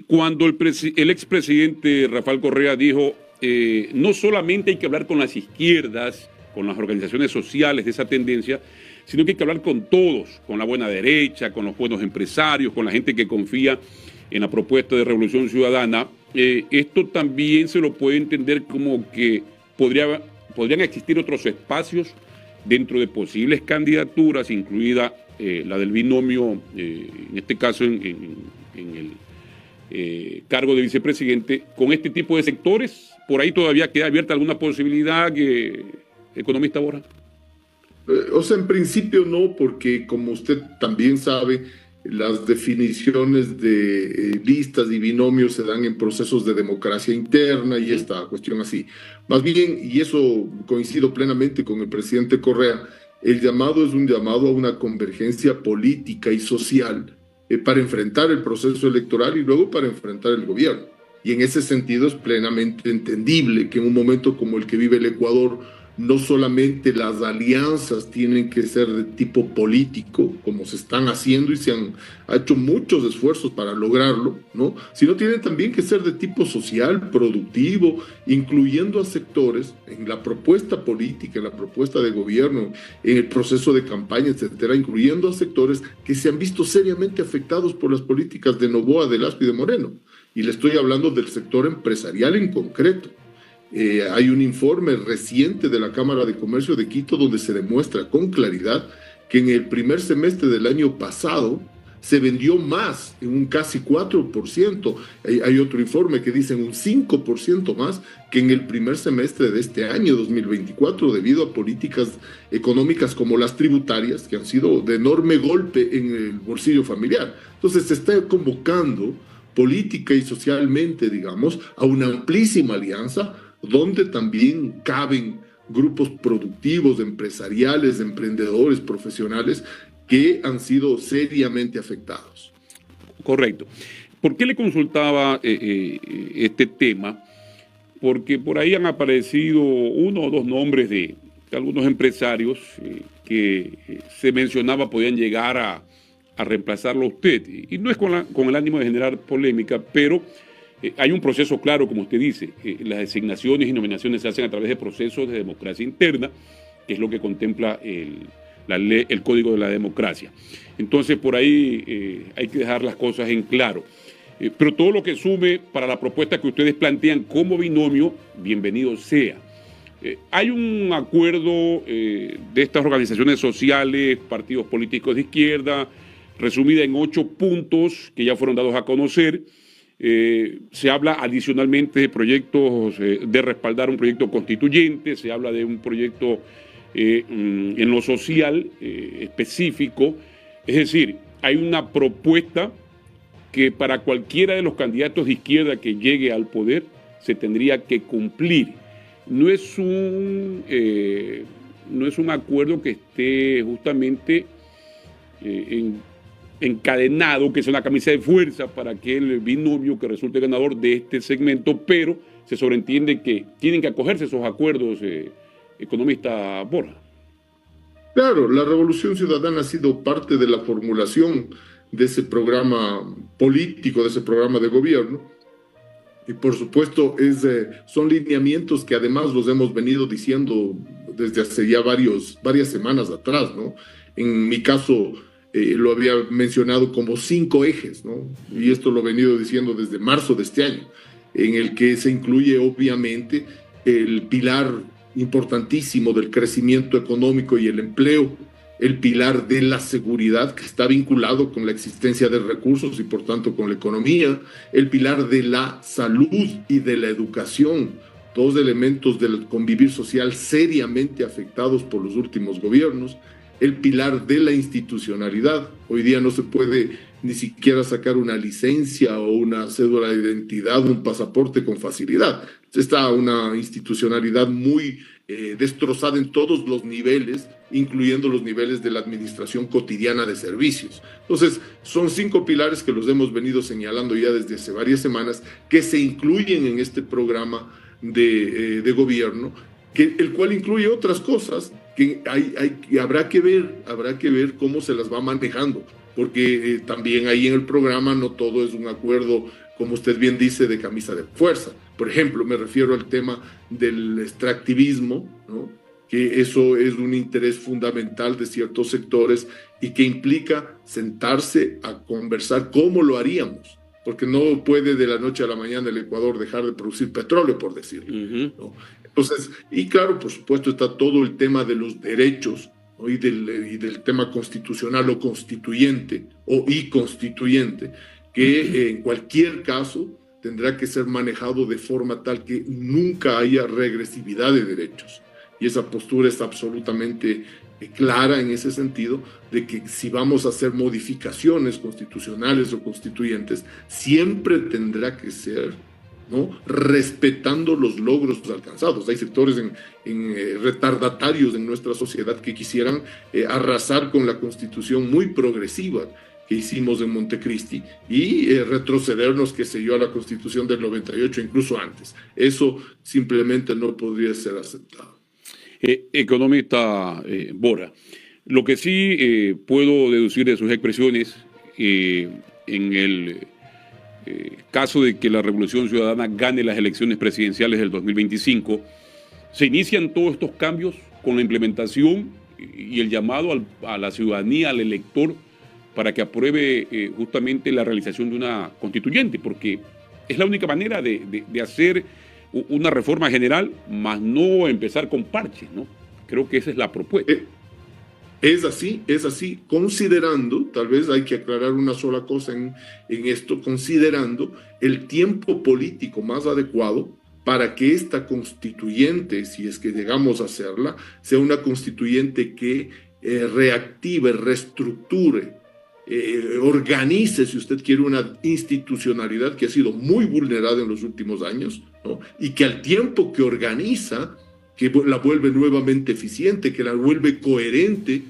Cuando el expresidente Rafael Correa dijo, no solamente hay que hablar con las izquierdas, con las organizaciones sociales de esa tendencia, sino que hay que hablar con todos, con la buena derecha, con los buenos empresarios, con la gente que confía en la propuesta de Revolución Ciudadana. Esto también se lo puede entender como que podrían existir otros espacios dentro de posibles candidaturas, incluida la del binomio, en este caso en el cargo de vicepresidente, con este tipo de sectores. ¿Por ahí todavía queda abierta alguna posibilidad, economista Borja? O sea, en principio no, porque como usted también sabe, las definiciones de listas y binomios se dan en procesos de democracia interna y esta cuestión así. Más bien, y eso coincido plenamente con el presidente Correa, el llamado es un llamado a una convergencia política y social para enfrentar el proceso electoral y luego para enfrentar el gobierno. Y en ese sentido es plenamente entendible que en un momento como el que vive el Ecuador, no solamente las alianzas tienen que ser de tipo político, como se están haciendo y se han hecho muchos esfuerzos para lograrlo, ¿no? Sino tienen también que ser de tipo social, productivo, incluyendo a sectores en la propuesta política, en la propuesta de gobierno, en el proceso de campaña, etcétera, incluyendo a sectores que se han visto seriamente afectados por las políticas de Noboa, de Lazo y de Moreno. Y le estoy hablando del sector empresarial en concreto. Hay un informe reciente de la Cámara de Comercio de Quito donde se demuestra con claridad que en el primer semestre del año pasado se vendió más, en un casi 4%. Hay otro informe que dice un 5% más que en el primer semestre de este año 2024, debido a políticas económicas como las tributarias, que han sido de enorme golpe en el bolsillo familiar. Entonces se está convocando política y socialmente, digamos, a una amplísima alianza donde también caben grupos productivos, empresariales, emprendedores, profesionales que han sido seriamente afectados. Correcto. ¿Por qué le consultaba este tema? Porque por ahí han aparecido uno o dos nombres de algunos empresarios que se mencionaba podían llegar a reemplazarlo a usted. Y no es con el ánimo de generar polémica, pero hay un proceso claro, como usted dice. Las designaciones y nominaciones se hacen a través de procesos de democracia interna, que es lo que contempla el Código de la Democracia. Entonces, por ahí hay que dejar las cosas en claro. Pero todo lo que sume para la propuesta que ustedes plantean como binomio, bienvenido sea. Hay un acuerdo de estas organizaciones sociales, partidos políticos de izquierda, resumida en 8 puntos que ya fueron dados a conocer. Se habla adicionalmente de proyectos, de respaldar un proyecto constituyente, se habla de un proyecto en lo social específico. Es decir, hay una propuesta que para cualquiera de los candidatos de izquierda que llegue al poder se tendría que cumplir. No es un acuerdo que esté justamente encadenado, que es una camisa de fuerza para que el binomio que resulte ganador de este segmento, pero se sobreentiende que tienen que acogerse esos acuerdos, economista Borja. Claro, la Revolución Ciudadana ha sido parte de la formulación de ese programa político, de ese programa de gobierno, y por supuesto son lineamientos que además los hemos venido diciendo desde hace ya varias semanas atrás, ¿no? En mi caso, lo había mencionado como 5 ejes, ¿no? Y esto lo he venido diciendo desde marzo de este año, en el que se incluye obviamente el pilar importantísimo del crecimiento económico y el empleo, el pilar de la seguridad, que está vinculado con la existencia de recursos y por tanto con la economía, el pilar de la salud y de la educación, 2 elementos del convivir social seriamente afectados por los últimos gobiernos, el pilar de la institucionalidad. Hoy día no se puede ni siquiera sacar una licencia o una cédula de identidad, un pasaporte con facilidad. Está una institucionalidad muy destrozada en todos los niveles, incluyendo los niveles de la administración cotidiana de servicios. Entonces, son 5 pilares que los hemos venido señalando ya desde hace varias semanas, que se incluyen en este programa de gobierno, el cual incluye otras cosas que habrá que ver cómo se las va manejando, porque también ahí en el programa no todo es un acuerdo como usted bien dice, de camisa de fuerza. Por ejemplo, me refiero al tema del extractivismo, ¿no? Que eso es un interés fundamental de ciertos sectores y que implica sentarse a conversar cómo lo haríamos, porque no puede de la noche a la mañana el Ecuador dejar de producir petróleo, por decirlo, ¿no? Entonces, y claro, por supuesto está todo el tema de los derechos, ¿no? y del tema constitucional o constituyente y constituyente, que en cualquier caso tendrá que ser manejado de forma tal que nunca haya regresividad de derechos. Y esa postura es absolutamente clara en ese sentido, de que si vamos a hacer modificaciones constitucionales o constituyentes, siempre tendrá que ser, ¿no?, respetando los logros alcanzados. Hay sectores retardatarios en nuestra sociedad que quisieran arrasar con la constitución muy progresiva que hicimos en Montecristi y retrocedernos, qué sé yo, a la constitución del 98, incluso antes. Eso simplemente no podría ser aceptado. Economista Bora, lo que sí puedo deducir de sus expresiones, en el caso de que la Revolución Ciudadana gane las elecciones presidenciales del 2025, se inician todos estos cambios con la implementación y el llamado a la ciudadanía, al elector, para que apruebe justamente la realización de una constituyente, porque es la única manera de hacer una reforma general, más no empezar con parches, ¿no? Creo que esa es la propuesta. Es así, considerando, tal vez hay que aclarar una sola cosa en esto, considerando el tiempo político más adecuado para que esta constituyente, si es que llegamos a hacerla, sea una constituyente que reactive, reestructure, organice, si usted quiere, una institucionalidad que ha sido muy vulnerada en los últimos años, ¿no? Y que al tiempo que organiza, que la vuelve nuevamente eficiente, que la vuelve coherente